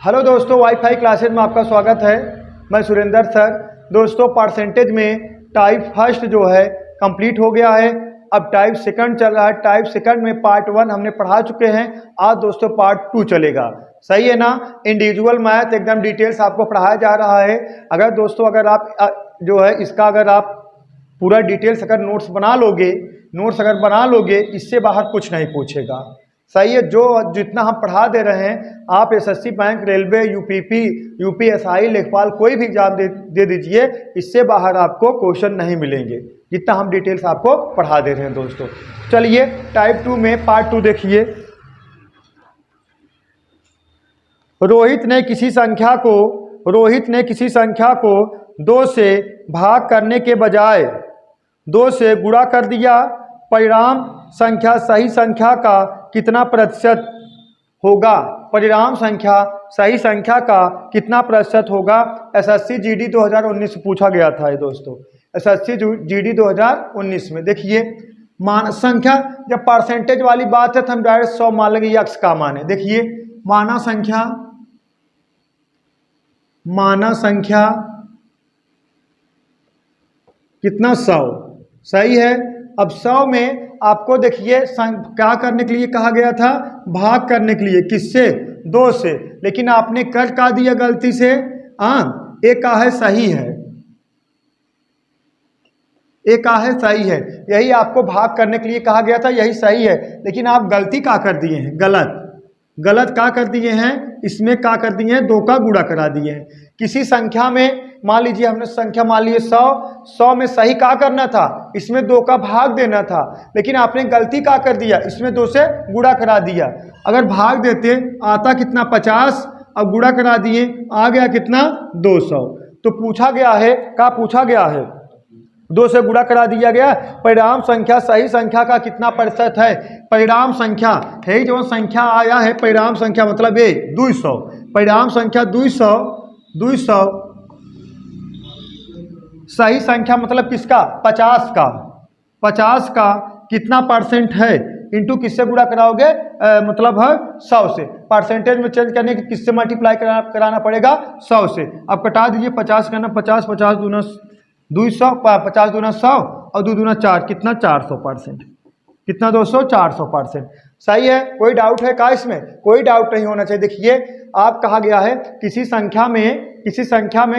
Hello दोस्तों, wifi classes में आपका स्वागत है। मैं सुरेंद्र सर। दोस्तों, परसेंटेज में टाइप फर्स्ट जो है कंप्लीट हो गया है। अब टाइप सेकंड चल रहा है। टाइप सेकंड में पार्ट 1 हमने पढ़ा चुके हैं। आज दोस्तों पार्ट 2 चलेगा। सही है ना। इंडिविजुअल मैथ एकदम डिटेल्स आपको पढ़ाया जा रहा है। अगर दोस्तों अगर आप जो है इसका अगर आप पूरा डिटेल्स अगर नोट्स बना लोगे इससे बाहर कुछ नहीं पूछेगा। सही है। जो जितना हम पढ़ा दे रहे हैं, आप SSC bank, railway, UPP, UPSI, लेखपाल कोई भी एग्जाम दे दीजिए, इससे बाहर आपको क्वेश्चन नहीं मिलेंगे जितना हम डिटेल्स आपको पढ़ा दे रहे हैं। दोस्तों चलिए टाइप 2 में पार्ट 2 देखिए। रोहित ने किसी संख्या को 2 से भाग करने के बजाय 2 से गुणा कर दिया। परिणाम संख्या सही संख्या का कितना प्रतिशत होगा? परिणाम संख्या सही संख्या का कितना प्रतिशत होगा? एसएससी जीडी 2019 में पूछा गया था ये दोस्तों। एसएससी जीडी 2019 में देखिए, मान संख्या जब परसेंटेज वाली बात है तो हम डायरेक्ट 100 मान लेंगे। यक्स का मान है। देखिए माना संख्या कितना? 100। सही है। अब 100 में आपको देखिए क्या करने के लिए कहा गया था? भाग करने के लिए। किससे? 2 से। लेकिन आपने कर का दिया गलती से। एक का है सही है, एक का है सही है। यही आपको भाग करने के लिए कहा गया था, यही सही है। लेकिन आप गलती का कर दिए हैं, गलत का कर दिए हैं। इसमें का कर दिए हैं? 2 का गुणा करा दिए हैं। किसी संख्या में मान लीजिए हमने संख्या मान ली 100 में सही का करना था, इसमें 2 का भाग देना था। लेकिन आपने गलती का कर दिया, इसमें 2 से गुणा करा दिया। अगर भाग देते आता कितना? 50। अब गुणा करा दिए, आ गया कितना? 200। तो पूछा गया है, 2 से गुणा करा दिया गया। परिणाम संख्या सही संख्या का कितना प्रतिशत है? परिणाम संख्या है जो संख्या आया है, परिणाम संख्या मतलब ये 200। परिणाम संख्या 200 सही संख्या मतलब किसका? 50 का कितना परसेंट है? इंटू किससे गुणा कराओगे? मतलब है 100 से। परसेंटेज में चेंज करने के किससे मल्टीप्लाई कराना पड़ेगा? 100 से। अब कटा दीजिए। 50 करना 50 दूना 200, 50 दूना 100 और 2 दूना 4, कितना? 400%। कितना दोस्तों? 400%। सही है। कोई डाउट है का? इसमें कोई डाउट नहीं होना चाहिए। देखिए आप कहा गया है किसी संख्या में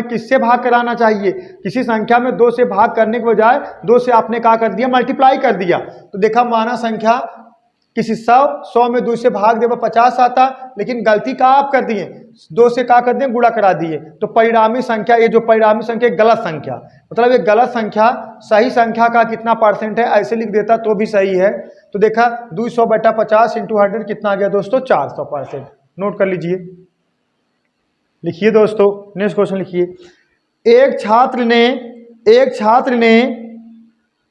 किससे भाग कराना चाहिए? किसी संख्या में 2 से भाग करने के बजाय 2 से आपने क्या कर दिया? मल्टीप्लाई कर दिया। तो देखा माना संख्या किसी 100 में 2 से भाग देगा 50 आता, लेकिन गलती का आप कर दिए, 2 से क्या कर दिए? गुणा करा दिए। तो परिणामी संख्या, ये जो परिणामी संख्या गलत संख्या, मतलब ये गलत संख्या सही संख्या का कितना परसेंट है ऐसे लिख देता तो भी सही है। तो देखा 200/50 × 100 कितना आ गया दोस्तों? 400%। नोट कर लीजिए। लिखिए दोस्तों, नेक्स्ट क्वेश्चन लिखिए। एक छात्र ने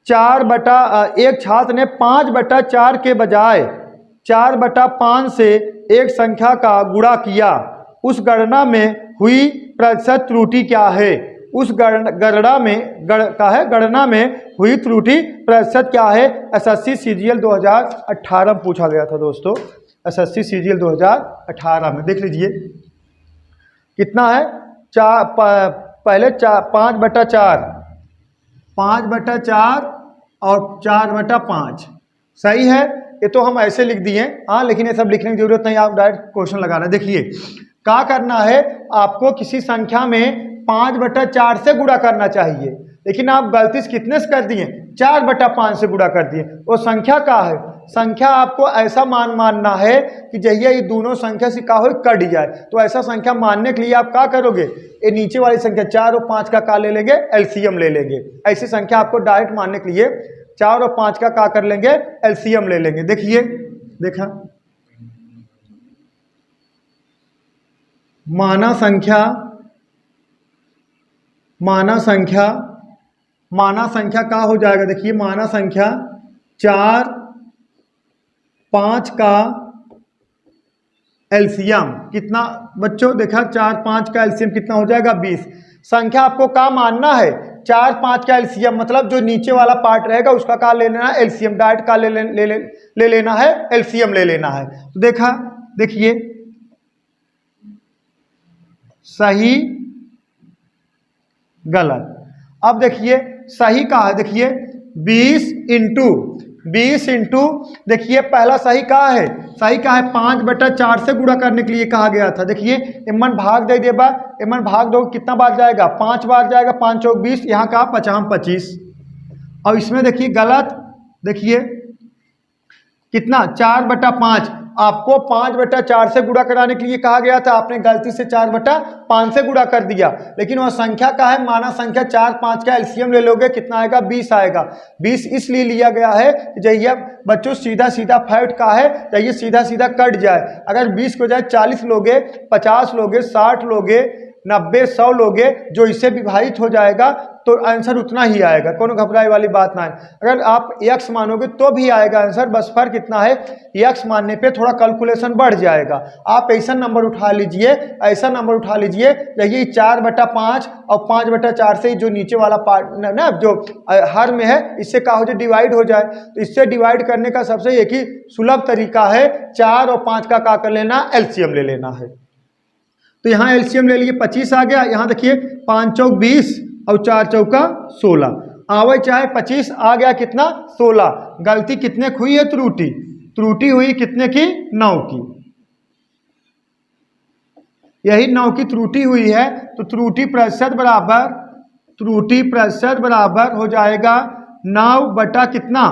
5/4 के बजाय 4/5 से एक संख्या का गुणा किया। उस गणना में हुई प्रतिशत त्रुटि क्या है? उस गणना में हुई त्रुटि प्रतिशत क्या है? एसएससी सीजीएल 2018 में पूछा गया था दोस्तों। एसएससी सीजीएल 2018 में देख लीजिए कितना है। पहले 5/4 और 4/5। सही है। ये तो हम ऐसे लिख दिए। लेकिन ये सब लिखने की जरूरत नहीं, आप डायरेक्ट क्वेश्चन लगाना। देखिए क्या करना है आपको? किसी संख्या में 5/4 से गुणा करना चाहिए, लेकिन आप गलती से कितने से कर दिए? 4/5 से गुणा कर दिए। वो संख्या का है? संख्या आपको ऐसा मानना है कि जहिया ये दोनों संख्या से का हो कट जाए। तो ऐसा संख्या मानने के लिए आप क्या करोगे? ये नीचे वाली संख्या 4 और 5 का ले लेंगे? एलसीएम ले लेंगे। ऐसी संख्या आपको डायरेक्ट मानने के लिए 4 और 5 का कर लेंगे? एलसीएम ले लेंगे। देखिए देखा माना संख्या का हो जाएगा। देखिए माना संख्या 4, 5 का एलसीएम कितना बच्चों? देखा 4, 5 का एलसीएम कितना हो जाएगा? 20। संख्या आपको क्या मानना है? 4, 5 का एलसीएम, मतलब जो नीचे वाला पार्ट रहेगा उसका क्या ले लेना है? एलसीएम। डायरेक्ट का ले लेना है? एलसीएम ले लेना है। तो देखिए सही गलत। अब देखिए सही का है, देखिए 20 इंटू देखिए पहला सही कहा है, सही का है 5/4 से गुणा करने के लिए कहा गया था। देखिए इमन भाग दे देबा, इमन भाग दो कितना बार जाएगा, 5 बार जाएगा, 5 चौक 20, यहाँ का 50 25। और इसमें देखिए गलत, देखिए कितना 4/5, आपको 5/4 से गुणा कराने के लिए कहा गया था, आपने गलती से 4/5 से गुणा कर दिया। लेकिन वह संख्या का है, माना संख्या 4 5 का एलसीएम ले लोगे कितना आएगा, 20 आएगा। 20 इसलिए लिया गया है जहिए बच्चों सीधा सीधा फैक्ट का है, जहिए सीधा सीधा कट जाए। अगर 20 को जाए 40 लोगे, 50 लोगे, 60 लोगे, 90 100 लोगे, जो इससे विभाजित हो जाएगा तो आंसर उतना ही आएगा, कोनो घबराए वाली बात ना है। अगर आप x मानोगे तो भी आएगा आंसर, बस फर्क इतना है x मानने पे थोड़ा कैलकुलेशन बढ़ जाएगा। आप ऐसा नंबर उठा लीजिए, ऐसा नंबर उठा लीजिए यही 4/5 और 5/4 से जो नीचे वाला पार्ट ना जो हर में है इससे क्या हो जाए, डिवाइड हो जाए। तो इससे डिवाइड करने का सबसे एक ही सुलभ तरीका है, 4 और 5 का क्या कर लेना, एलसीएम ले लेना है। तो यहाँ एलसीएम ले लिए 25 आ गया। यहाँ देखिए 5 चौक 20 और 4 चौका 16, आवे चाहे 25 आ गया कितना, 16। गलती कितने की हुई है, त्रुटि, त्रुटि हुई कितने की, 9 की, यही 9 की त्रुटि हुई है। तो त्रुटि प्रतिशत बराबर, त्रुटि प्रतिशत बराबर हो जाएगा 9 कितना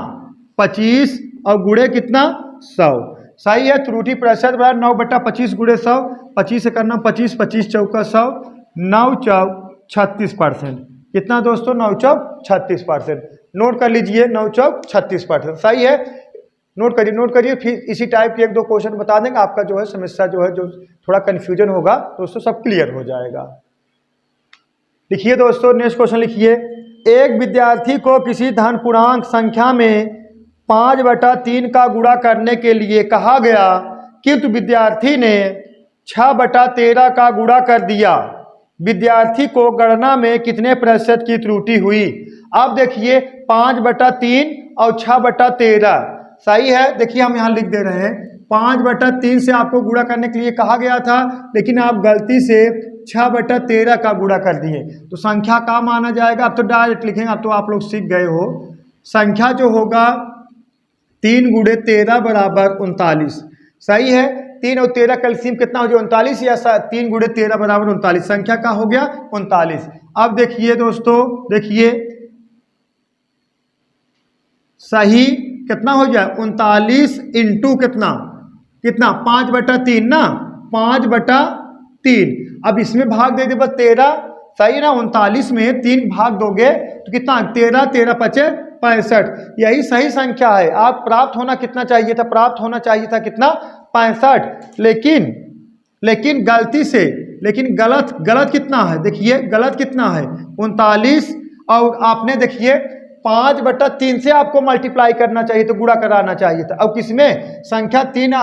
25 और गुणे कितना 100। सही है, त्रुटि प्रतिशत बराबर 9/25 गुणे 100, 25 से करना 25, 25 चौका 100, 9 चौक 36%। कितना दोस्तों, 9 चौक 36%। नोट कर लीजिए, 9 चौक 36%। सही है, नोट करिए, नोट करिए। फिर इसी टाइप के 1-2 क्वेश्चन बता देंगे, आपका जो है समस्या जो है जो थोड़ा कन्फ्यूजन होगा दोस्तों सब क्लियर हो जाएगा। लिखिए दोस्तों नेक्स्ट क्वेश्चन लिखिए, एक विद्यार्थी को किसी धन पूर्णांक संख्या में 5/3 का गुणा करने के लिए कहा गया, किंतु विद्यार्थी ने 6/13 का गुणा कर दिया। विद्यार्थी को गणना में कितने प्रतिशत की त्रुटि हुई। अब देखिए 5/3 और 6/13 सही है। देखिए हम यहाँ लिख दे रहे हैं 5/3 से आपको गुणा करने के लिए कहा गया था, लेकिन आप गलती से 6/13 का गुणा कर दिए, तो संख्या का माना जाएगा। अब तो डायरेक्ट लिखेंगे, अब तो आप लोग सीख गए हो। संख्या जो होगा 3 × 13 बराबर 39। सही है, 3 और 13 का एलसीएम कितना हो जाए, 39, या 3 × 13 बराबर 39। संख्या का हो गया 39। अब देखिए दोस्तों, देखिए सही कितना हो जाए, 39 इंटू कितना, कितना 5/3 ना, 5/3। अब इसमें भाग दे दे बस 13, सही ना। 39 में 3 भाग दोगे तो कितना, 13, 13 × 5 = 65। यही सही संख्या है। आप प्राप्त होना कितना चाहिए था, प्राप्त होना चाहिए था कितना, 65। लेकिन गलती से, लेकिन गलत कितना है, देखिए गलत कितना है 39, और आपने देखिए 5/3 से आपको मल्टीप्लाई करना चाहिए, तो गुणा कराना चाहिए था। अब किसमें, संख्या 3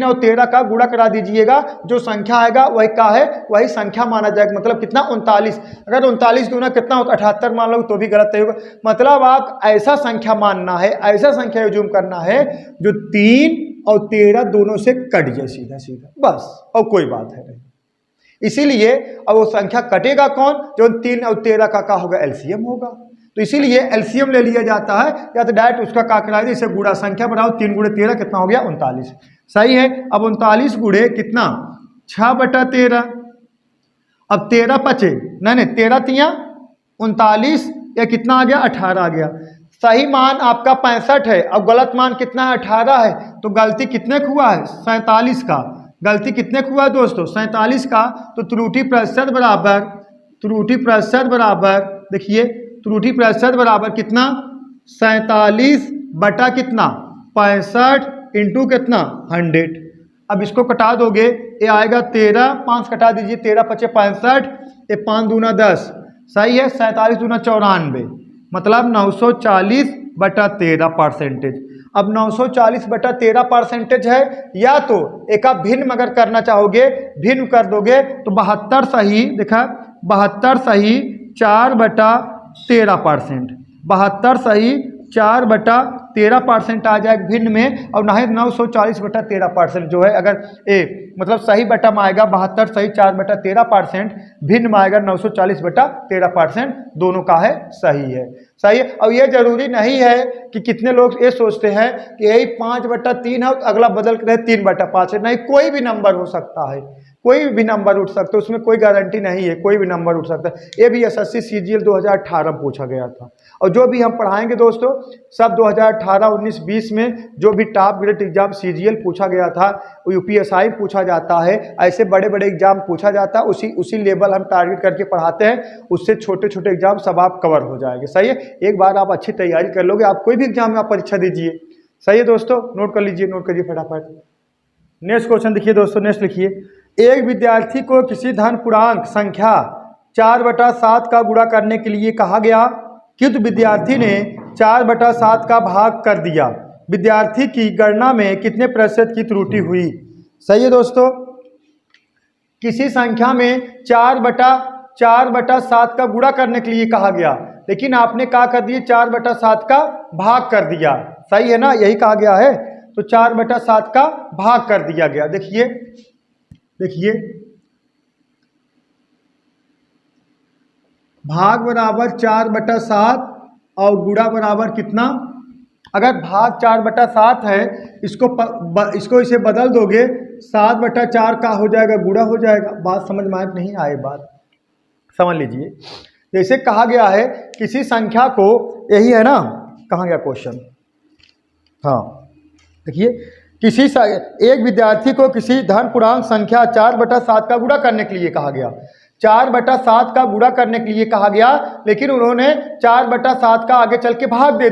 और 13 का गुणा करा दीजिएगा, जो संख्या आएगा वही का है, वही संख्या माना जाएगा। मतलब कितना, 39। अगर 39 दूना कितना होता, 78 मान लो तो भी गलत होगा। मतलब आप ऐसा संख्या मानना है, ऐसा संख्या यूज करना है जो 3 और 13 दोनों से कट जाए सीधा सीधा, बस, और कोई बात है नहीं। इसीलिए अब वो संख्या कटेगा कौन, जो 3 और 13 का होगा, एलसीएम होगा। तो इसीलिए एलसीएम ले लिया जाता है, या तो डायरेक्ट उसका का कराए, जैसे गुणा संख्या बढ़ाओ, 3 × 13 कितना हो गया, 39। सही है। अब 39 गुणे कितना, 6/13। अब 13 बचे, नहीं 13 तिया 39, या कितना आ गया, 18 आ गया। सही मान आपका 65 है, अब गलत मान कितना है, 18 है। तो गलती कितने का हुआ है, 47 का। गलती कितने का हुआ है दोस्तों, 47 का। तो त्रुटि प्रतिशत बराबर, त्रुटि प्रतिशत बराबर, देखिए त्रुटि प्रतिशत बराबर कितना, 47 बटा कितना, 65 इंटू कितना, 100। अब इसको कटा दोगे, ये आएगा 13, 5 कटा दीजिए, 13 × 5 = 65, ये 5 दूना 10। सही है, 47 दूना 94, मतलब 940/13%। अब 940/13% है, या तो एक आप भिन्न अगर करना चाहोगे, भिन्न कर दोगे तो 72 सही, देखा 72 सही 4/13%, 72 सही 4/13% आ जाएगा भिन्न में, और ना ही 940/13% जो है अगर मतलब सही बटा में आएगा 72 सही 4/13%, भिन्न में आएगा 940/13%, दोनों का है सही है। सही है। और ये जरूरी नहीं है कि कितने लोग ये सोचते हैं कि यही 5/3 है तो अगला बदल कर 3/5 है, नहीं, कोई भी नंबर हो सकता है, कोई भी नंबर उठ सकता है, उसमें कोई गारंटी नहीं है, कोई भी नंबर उठ सकता है। ये भी एसएससी सीजीएल 2018 में पूछा गया था, और जो भी हम पढ़ाएंगे दोस्तों सब 2018, 19, 20 में जो भी टॉप ग्रेड एग्जाम सीजीएल पूछा गया था, यूपीएसआई पूछा जाता है, ऐसे बड़े बड़े एग्जाम पूछा जाता है, उसी लेवल हम टारगेट करके पढ़ाते हैं, उससे छोटे छोटे एग्जाम सब आप कवर हो जाएंगे। सही है। एक बार आप अच्छी तैयारी कर लोगे, आप कोई भी एग्जाम में आप परीक्षा दीजिए। सही है दोस्तों, नोट कर लीजिए, नोट करिए फटाफट। नेक्स्ट क्वेश्चन देखिए दोस्तों, नेक्स्ट लिखिए, एक विद्यार्थी को किसी धन पूर्णांक संख्या 4/7 का गुणा करने के लिए कहा गया, किंतु विद्यार्थी ने 4/7 का भाग कर दिया, विद्यार्थी की गणना में कितने प्रतिशत की त्रुटि हुई। सही है दोस्तों, किसी संख्या में 4/7 का गुणा करने के लिए कहा गया, लेकिन आपने क्या कर दिया, 4/7 का भाग कर दिया। सही है ना, यही कहा गया है, तो 4/7 का भाग कर दिया गया। देखिए देखिए, भाग बराबर 4/7 और गुणा बराबर कितना, अगर भाग 4/7 है, इसको इसे बदल दोगे 7/4 का हो जाएगा, गुणा हो जाएगा। बात समझ में नहीं आए, बात समझ लीजिए। जैसे कहा गया है किसी संख्या को, यही है ना, कहाँ गया क्वेश्चन, हाँ देखिए, एक विद्यार्थी को किसी धन पूर्णांक संख्या 4/7 का गुणा करने के लिए कहा गया, 4/7 का गुणा करने के लिए कहा गया, लेकिन उन्होंने 4/7 का आगे चल के भाग दे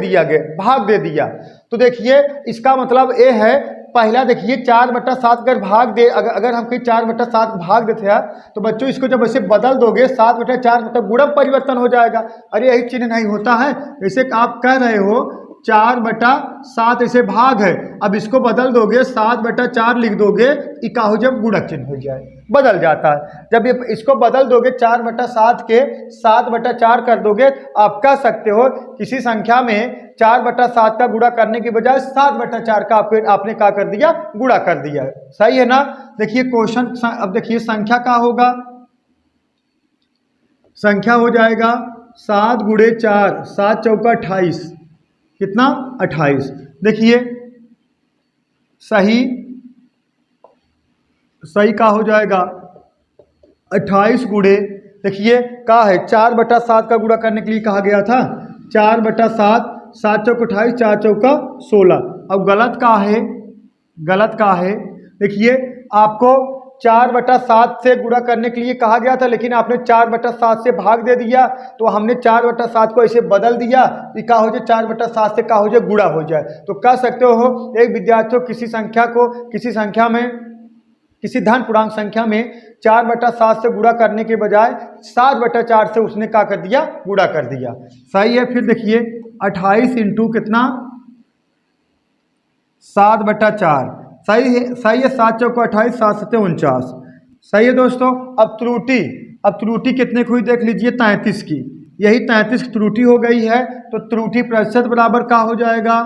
दिया। तो देखिए इसका मतलब ये है, पहला देखिए 4/7 अगर हम कहीं 4/7 भाग देते हैं तो बच्चों इसको जब ऐसे बदल दोगे 7/4 मतलब गुणा परिवर्तन हो जाएगा। अरे यही चिन्ह नहीं होता है, जैसे आप कह रहे हो 4/7 ऐसे भाग है, अब इसको बदल दोगे 7/4 लिख दोगे, इका हो जब गुणक चिन्ह हो जाए, बदल जाता है। जब ये इसको बदल दोगे 4/7 के 7/4 कर दोगे, आप कह सकते हो किसी संख्या में 4/7 का गुणा करने की बजाय 7/4 का आपने क्या कर दिया, गुणा कर दिया। सही है ना। देखिए क्वेश्चन, अब देखिए संख्या क्या होगा, संख्या हो जाएगा 7 × 4, 7 × 4 = 28, कितना 28। देखिए सही का हो जाएगा 28 गुणे, देखिए क्या है 4/7 का गुणा करने के लिए कहा गया था, 4/7, 7 × 4 = 28, 4 × 4 = 16। अब गलत का है, देखिए आपको 4/7 से गुणा करने के लिए कहा गया था, लेकिन आपने 4/7 से भाग दे दिया, तो हमने 4/7 को ऐसे बदल दिया कि क्या हो जाए, 4/7 से क्या हो जाए, गुणा हो जाए। तो कह सकते हो एक विद्यार्थी को किसी धन पूर्णांक संख्या में 4/7 से गुणा करने के बजाय 7/4 से उसने क्या कर दिया, गुणा कर दिया। सही है। फिर देखिए 28 × कितना, 7/4, सही है। 7 × 4 = 28, 7 × 7 = 49। सही है दोस्तों। अब त्रुटि कितने की हुई देख लीजिए, 33 की, यही 33 की त्रुटि हो गई है, तो त्रुटि प्रतिशत बराबर क्या हो जाएगा,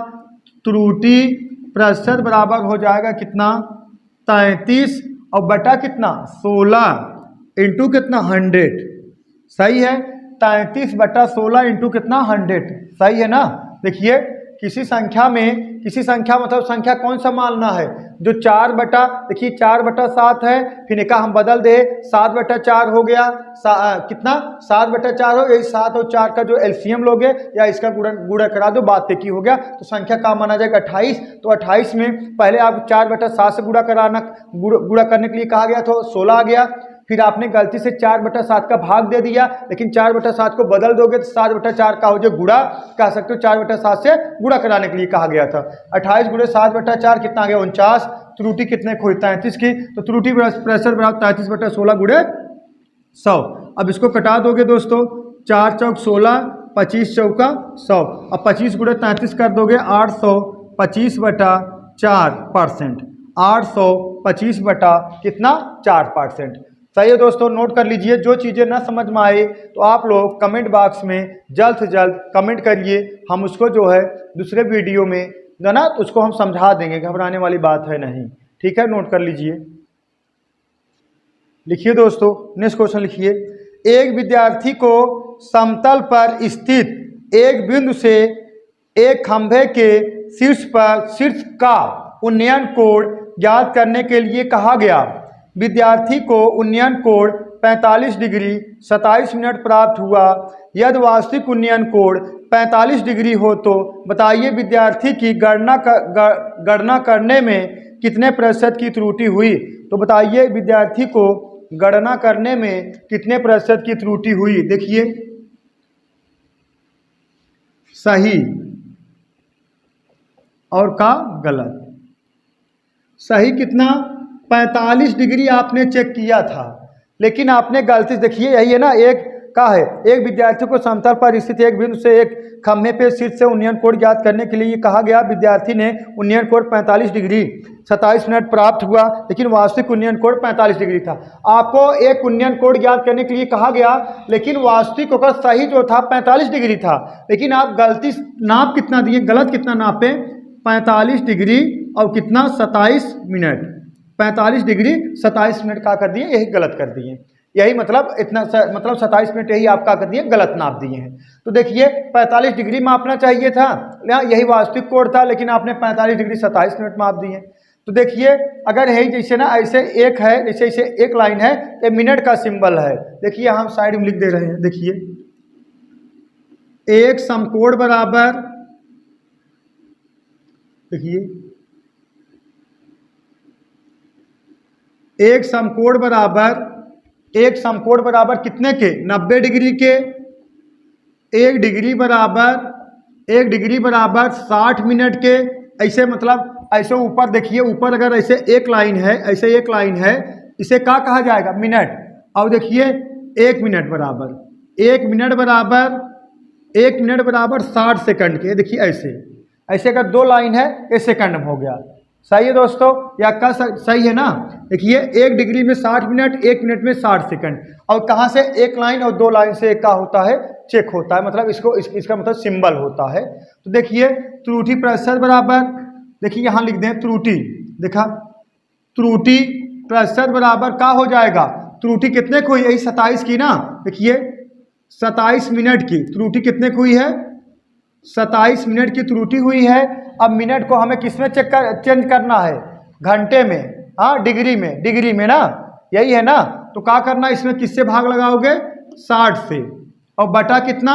त्रुटि प्रतिशत बराबर हो जाएगा कितना, 33 और बटा कितना 16 इंटू कितना 100। सही है, 33/16 इंटू कितना 100। सही है ना। देखिए किसी संख्या मतलब संख्या कौन सा मानना है, जो 4/, 4/7 है, फिर इका हम बदल दे 7/4 हो गया, कितना 7/4 हो, यही 7 और 4 का जो एलसीएम लोगे या इसका गुणा करा दो, बात एक ही हो गया। तो संख्या का माना जाएगा 28। तो 28 में पहले आप 4/7 से गुणा करने के लिए कहा गया, तो 16 आ गया। फिर आपने गलती से 4/7 का भाग दे दिया, लेकिन 4/7 को बदल दोगे तो 7/4 का हो जो गुणा, कह सकते हो 4/7 से गुणा कराने के लिए कहा गया था। 28 × 7/4 कितना आ गया, 49। त्रुटि कितने खोई, 33 की, तो त्रुटि प्रतिशत बराबर 33/16 × 100। अब इसको कटा दोगे दोस्तों, 4 × 4 = 16, 25 × 4 = 100। अब 25 × 33 कर दोगे, 825/4%, 825 कितना 4%। सही है दोस्तों, नोट कर लीजिए। जो चीज़ें ना समझ में आए तो आप लोग कमेंट बॉक्स में जल्द से जल्द कमेंट करिए, हम उसको जो है दूसरे वीडियो में जो ना उसको हम समझा देंगे, घबराने वाली बात है नहीं। ठीक है, नोट कर लीजिए। लिखिए दोस्तों, नेक्स्ट क्वेश्चन लिखिए। एक विद्यार्थी को समतल पर स्थित एक बिंदु से एक खंभे के शीर्ष का उन्नयन कोण ज्ञात करने के लिए कहा गया। विद्यार्थी को उन्नयन कोण 45 डिग्री 27 मिनट प्राप्त हुआ। यदि वास्तविक उन्नयन कोण 45 डिग्री हो तो बताइए विद्यार्थी की गणना करने में कितने प्रतिशत की त्रुटि हुई। तो बताइए विद्यार्थी को गणना करने में कितने प्रतिशत की त्रुटि हुई। देखिए, सही और का गलत। सही कितना, 45 डिग्री आपने चेक किया था, लेकिन आपने गलती से, देखिए यही है ना, एक का है एक विद्यार्थी को समतल पर स्थित एक बिंदु से एक खंभे पे शीर्ष से उन्नयन कोण ज्ञात करने के लिए कहा गया। विद्यार्थी ने उन्नयन कोण 45 डिग्री 27 मिनट प्राप्त हुआ, लेकिन वास्तविक उन्नयन कोण 45 डिग्री था। आपको एक उन्नयन कोण ज्ञात करने के लिए कहा गया, लेकिन वास्तविक होकर सही जो था 45 डिग्री था, लेकिन आप गलती नाप कितना दिए, गलत कितना नापे, 45 डिग्री और कितना 27 मिनट, 45 डिग्री 27 मिनट का कर दिए, यही गलत कर दिए। यही मतलब इतना मतलब 27 मिनट यही आप क्या कर दिए, गलत नाप दिए हैं। तो देखिए 45 डिग्री मापना चाहिए था, यही वास्तविक कोण था, लेकिन आपने 45 डिग्री 27 मिनट माप दिए। तो देखिए अगर है जैसे ना ऐसे एक है, जैसे ऐसे एक लाइन है, ये मिनट का सिंबल है। देखिए हम साइड में लिख दे रहे हैं। देखिए एक समकोण बराबर, देखिए एक समकोण बराबर कितने के, 90 डिग्री के। एक डिग्री बराबर 60 मिनट के। ऐसे मतलब ऐसे ऊपर देखिए, ऊपर अगर ऐसे एक लाइन है, ऐसे एक लाइन है, इसे क्या कहा जाएगा, मिनट। और देखिए 1 मिनट बराबर 60 सेकंड के। देखिए ऐसे अगर 2 लाइन है, ये सेकंड में हो गया। सही है दोस्तों, या का सही है ना। देखिए 1 डिग्री में 60 मिनट, 1 मिनट में 60 सेकंड। और कहाँ से, एक लाइन और 2 लाइन से क्या होता है, चेक होता है, मतलब इसका मतलब सिंबल होता है। तो देखिए त्रुटि प्रतिशत बराबर, देखिए यहाँ लिख दें त्रुटि, देखा त्रुटि प्रतिशत बराबर क्या हो जाएगा, त्रुटि कितने को हुई, यही 27 की ना। देखिए 27 मिनट की त्रुटि कितने को हुई है, 27 मिनट की त्रुटि हुई है। अब मिनट को हमें किसमें चेंज करना है, घंटे में, हाँ डिग्री में ना, यही है ना। तो क्या करना, इसमें किससे भाग लगाओगे, 60 से, और बटा कितना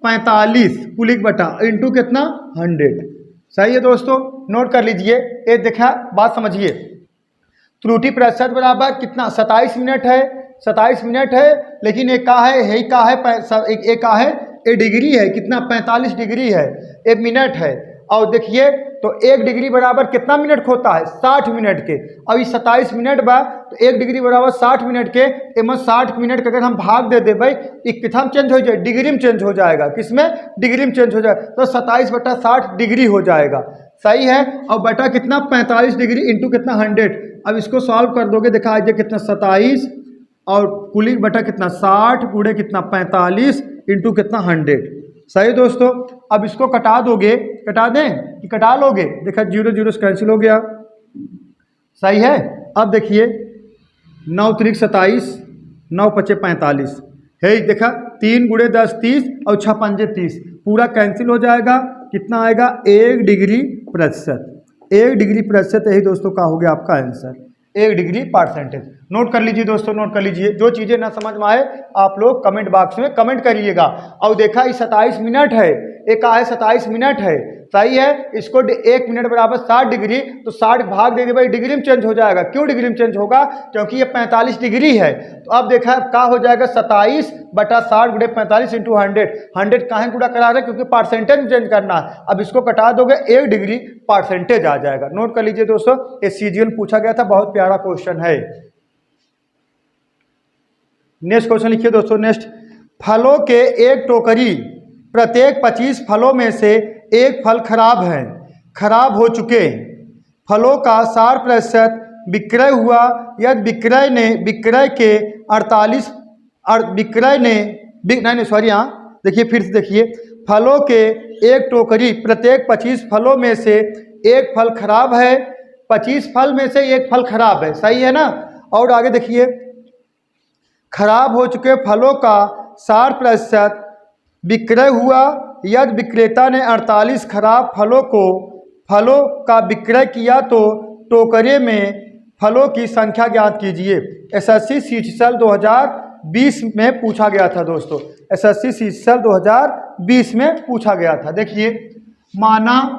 45, कुलिक बटा इंटू कितना 100। सही है दोस्तों, नोट कर लीजिए। ये देखा, बात समझिए। त्रुटि प्रतिशत बराबर कितना, 27 मिनट है, 27 मिनट है, लेकिन एक का है, एक का है, ये डिग्री है, कितना 45 डिग्री है, 1 मिनट है। और देखिए तो 1 डिग्री बराबर कितना मिनट होता है, 60 मिनट के। अब ये 27 मिनट बा, तो 1 डिग्री बराबर 60 मिनट के, एम 60 मिनट का अगर हम भाग दे दे भाई, कितना चेंज हो जाए, डिग्री में चेंज हो जाएगा, किसमें, डिग्री में चेंज हो जाएगा। तो 27/60 डिग्री हो जाएगा। सही है, और बटा कितना 45 डिग्री इंटू कितना 100। अब इसको सॉल्व कर दोगे, दिखा दीजिए कितना 27 और कुलिक बटा कितना 60 गुणे कितना 45 इंटू कितना 100। सही दोस्तों, अब इसको कटा दोगे, कटा दें कि कटा लोगे, देखा 0 0 से कैंसिल हो गया। सही है। अब देखिए 9 3 27, 9 5 45 है, देखा 3 गुणे 10 30 और 6 5 30, पूरा कैंसिल हो जाएगा। कितना आएगा, 1 डिग्री प्रतिशत। 1 डिग्री प्रतिशत, यही दोस्तों का हो गया आपका आंसर, 1 डिग्री परसेंटेज। नोट कर लीजिए दोस्तों, नोट कर लीजिए। जो चीज़ें ना समझ में आए आप लोग कमेंट बॉक्स में कमेंट करिएगा। और देखा ये 27 मिनट है, एक है 27 मिनट है। सही है, इसको 1 मिनट बराबर 60 डिग्री, तो 60 भाग दे दे भाई, डिग्री में चेंज हो जाएगा। क्यों डिग्री में चेंज होगा, क्योंकि ये 45 डिग्री है। तो अब देखा क्या हो जाएगा, 27/60 गुणे 45 इंटू 100। 100 काहे गुणा करा रहे, क्योंकि परसेंटेज में चेंज करना है। अब इसको कटा दोगे, 1 डिग्री परसेंटेज आ जाएगा। नोट कर लीजिए दोस्तों, ये सीजीएल पूछा गया था, बहुत प्यारा क्वेश्चन है। नेक्स्ट क्वेश्चन लिखिए दोस्तों। नेक्स्ट, फलों के एक टोकरी, प्रत्येक 25 फलों में से एक फल खराब है, खराब हो चुके फलों का 60% विक्रय हुआ, यदि विक्रय ने विक्रय के 48 विक्रय ने नहीं सॉरी, यहाँ देखिए फिर से देखिए, फलों के एक टोकरी प्रत्येक 25 फलों में से एक फल खराब है, 25 फल में से एक फल खराब है, सही है ना। और आगे देखिए, खराब हो चुके फलों का 60% विक्रय हुआ, यदि विक्रेता ने 48 खराब फलों का विक्रय किया तो टोकरे में फलों की संख्या ज्ञात कीजिए। एसएससी सीजीएल 2020 में पूछा गया था दोस्तों, एसएससी सीजीएल 2020 में पूछा गया था। देखिए माना,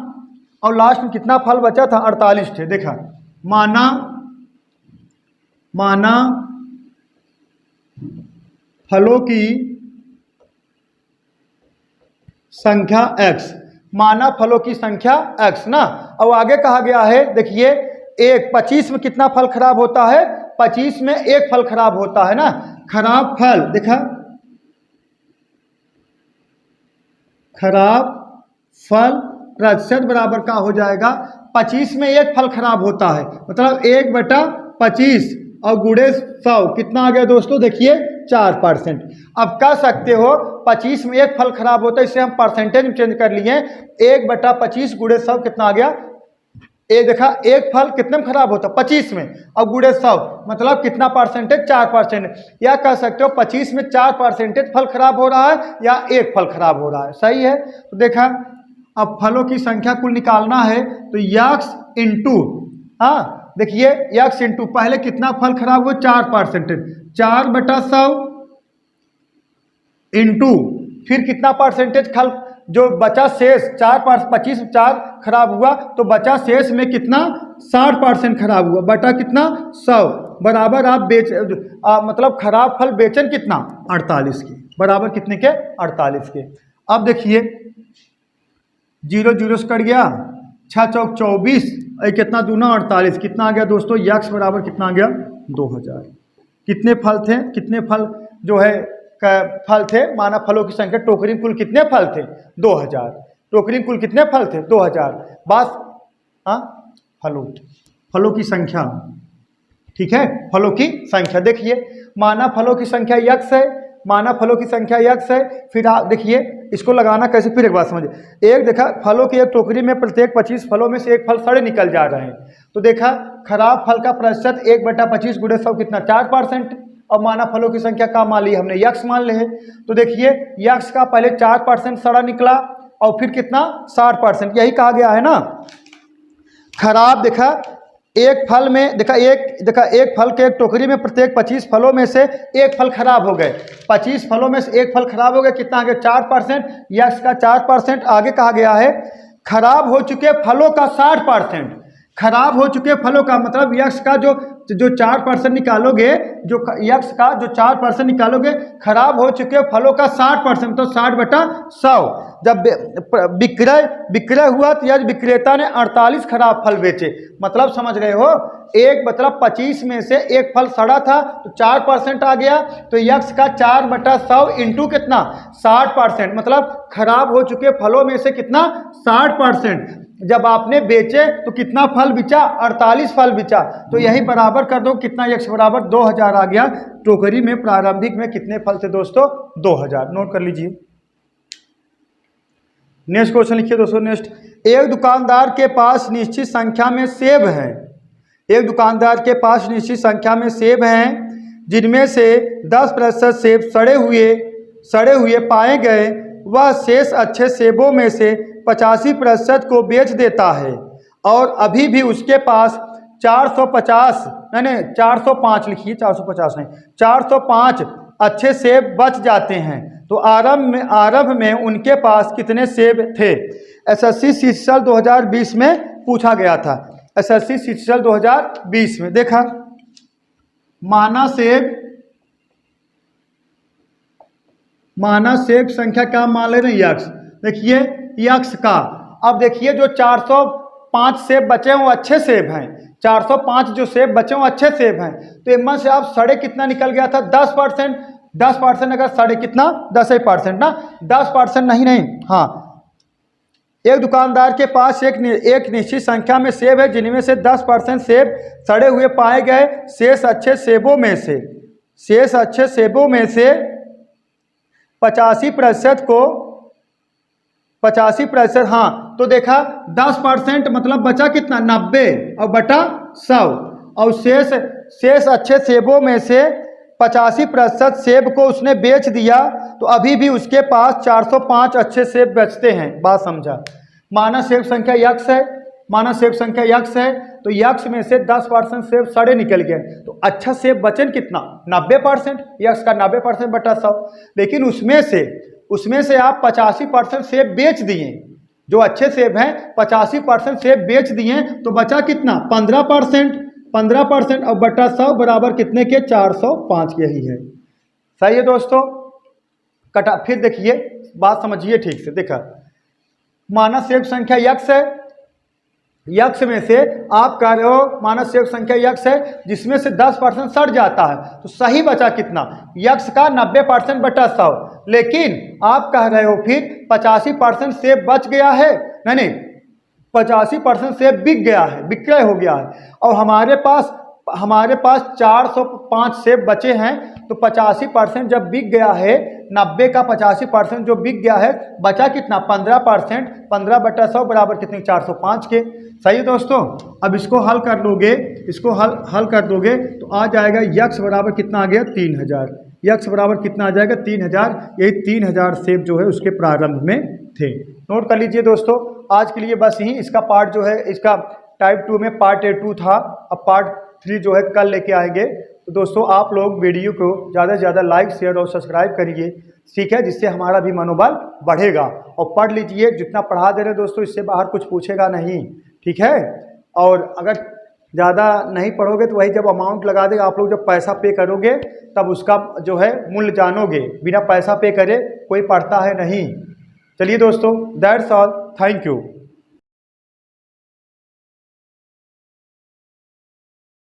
और लास्ट में कितना फल बचा था, 48 थे। देखा, माना फलों की संख्या x, माना फलों की संख्या x ना। अब आगे कहा गया है, देखिए 25 में कितना फल खराब होता है, 25 में एक फल खराब होता है ना। खराब फल, देखा, खराब फल प्रतिशत बराबर का हो जाएगा, 25 में एक फल खराब होता है, मतलब 1/25 और गुणे 100 कितना आ गया दोस्तों, देखिए 4%। अब कह सकते हो 25 में एक फल खराब होता है, इसे हम परसेंटेज में चेंज कर लिए, 1/25 गुणे 100 कितना आ गया, देखा एक फल कितने में खराब होता है, 25 में, और गुणे 100 मतलब कितना परसेंटेज, 4%। या कह सकते हो 25 में 4% फल खराब हो रहा है या एक फल खराब हो रहा है, सही है। तो देखा, अब फलों की संख्या कुल निकालना है तो यक्स इंटू, हाँ देखिए यक्स इंटू पहले कितना फल खराब हुआ, 4%, 4/100 इंटू फिर कितना परसेंटेज फल जो बचा शेष 25 4 खराब हुआ तो बचा शेष में कितना 60% खराब हुआ, बटा कितना 100 बराबर आप मतलब खराब फल बेचन कितना 48 के, बराबर कितने के 48 के। अब देखिए 0 0 से कट गया, 6 चौक 24, कितना दूना 48, कितना आ गया दोस्तों, यक्स बराबर कितना आ गया 2000। कितने फल थे, कितने फल जो है फल थे, माना फलों की संख्या, टोकरी कुल कितने फल थे 2000, टोकरी कुल कितने फल थे 2000, बस हाँ फलों की संख्या, ठीक है, फलों की संख्या। देखिए माना फलों की संख्या यक्स है, माना फलों की संख्या यक्स है, फिर आप देखिए इसको लगाना कैसे, फिर एक बात समझिए, एक देखा फलों की एक टोकरी में प्रत्येक 25 फलों में से एक फल सड़े निकल जा रहे हैं, तो देखा खराब फल का प्रतिशत 1/25 गुणे 100 कितना 4%। और माना फलों की संख्या का मान ली हमने यक्स मान ले, तो देखिए यक्स का पहले 4% सड़ा निकला और फिर कितना 60%, यही कहा गया है ना। खराब देखा एक फल में, देखा एक फल के एक टोकरी में प्रत्येक 25 फलों में से एक फल खराब हो गए, 25 फलों में से एक फल खराब हो गए, कितना आ गया 4%, यक्स का 4%। आगे कहा गया है खराब हो चुके फलों का 60%, खराब हो चुके फलों का मतलब यक्स का जो 4% निकालोगे, जो यक्स का जो 4% निकालोगे, खराब हो चुके फलों का 60%, तो 60/100। जब विक्रय हुआ तो यदि विक्रेता ने 48 खराब फल बेचे, मतलब समझ रहे हो, एक मतलब 25 में से एक फल सड़ा था तो 4% आ गया, तो यक्स का 4/100 इंटू कितना 60%, मतलब खराब हो चुके फलों में से कितना 60%। जब आपने बेचे तो कितना फल बिचा 48 फल बिचा, तो यही बराबर कर दो कितना, यक्स बराबर 2000 आ गया। टोकरी में प्रारंभिक में कितने फल थे दोस्तों 2000, नोट कर लीजिए। नेक्स्ट क्वेश्चन लिखिए दोस्तों। नेक्स्ट, एक दुकानदार के पास निश्चित संख्या में सेब है, एक दुकानदार के पास निश्चित संख्या में सेब हैं, जिनमें से 10% सेब सड़े हुए पाए गए, वह शेष अच्छे सेबों में से 85% को बेच देता है और अभी भी उसके पास 405 लिखिए, 450 नहीं, 405 अच्छे सेब बच जाते हैं, तो आरंभ में उनके पास कितने सेब थे। एसएससी सीजीएल 2020 में पूछा गया था, एसएससी सीजीएल 2020 में। देखा माना सेब संख्या क्या मान ले रहे हैं, यक्स। देखिए यक्स का, अब देखिए जो 405 सेब बचे हैं वो अच्छे सेब हैं, 405 जो सेब बचे वो अच्छे सेब हैं, तो इनमें से आप सड़े कितना निकल गया था 10%, अगर सड़े कितना 10% ना, 10% नहीं हाँ एक दुकानदार के पास एक निश्चित संख्या में सेब है जिनमें से 10% सेब सड़े हुए पाए गए। शेष अच्छे सेबों में से 85% को 85%, हाँ तो देखा 10% मतलब बचा कितना 90 और बटा 100, और शेष अच्छे सेबों में से 85% सेब को उसने बेच दिया, तो अभी भी उसके पास 405 अच्छे सेब बचते हैं। बात समझा। माना सेब संख्या यक्स है, तो यक्स में से 10% सेब सड़े निकल गए, तो अच्छा सेब बचन कितना 90%, यक्स का 90% बटा 100। लेकिन उसमें से आप 85% सेब बेच दिए, जो अच्छे सेब हैं 85% सेब बेच दिए, तो बचा कितना 15% और बटा 100 बराबर कितने के 405, यही है। सही है दोस्तों। कटा फिर देखिए, बात समझिए ठीक से। देखा, माना सेब संख्या यक्स है, यक्स में से आप कह रहे हो माना सेब संख्या यक्स है जिसमें से 10% सड़ जाता है, तो सही बचा कितना यक्स का 90% बटा 100। लेकिन आप कह रहे हो फिर 85% सेब बच गया है, नहीं 85% सेब बिक गया है, विक्रय हो गया है, और हमारे पास 405 सेब बचे हैं, तो 85% जब बिक गया है, 90 का 85% जो बिक गया है, बचा कितना 15%, 15 बटा 100 बराबर कितने 405 के। सही है दोस्तों। अब इसको हल कर लोगे, हल कर दोगे तो आ जाएगा यक्स बराबर कितना आ गया 3000, यक्स बराबर कितना आ जाएगा 3000। यही 3000 सेब जो है उसके प्रारंभ में थे। नोट कर लीजिए दोस्तों। आज के लिए बस यही, इसका पार्ट जो है, इसका टाइप 2 में पार्ट 2 था, अब पार्ट 3 जो है कल लेके आएंगे। तो दोस्तों आप लोग वीडियो को ज़्यादा से ज़्यादा लाइक शेयर और सब्सक्राइब करिए, ठीक है, जिससे हमारा भी मनोबल बढ़ेगा। और पढ़ लीजिए, जितना पढ़ा दे रहे दोस्तों इससे बाहर कुछ पूछेगा नहीं, ठीक है। और अगर ज़्यादा नहीं पढ़ोगे तो वही जब अमाउंट लगा देगा, आप लोग जब पैसा पे करोगे तब उसका जो है मूल्य जानोगे। बिना पैसा पे करे कोई पढ़ता है नहीं। चलिए दोस्तों, दैट्स ऑल, थैंक यू।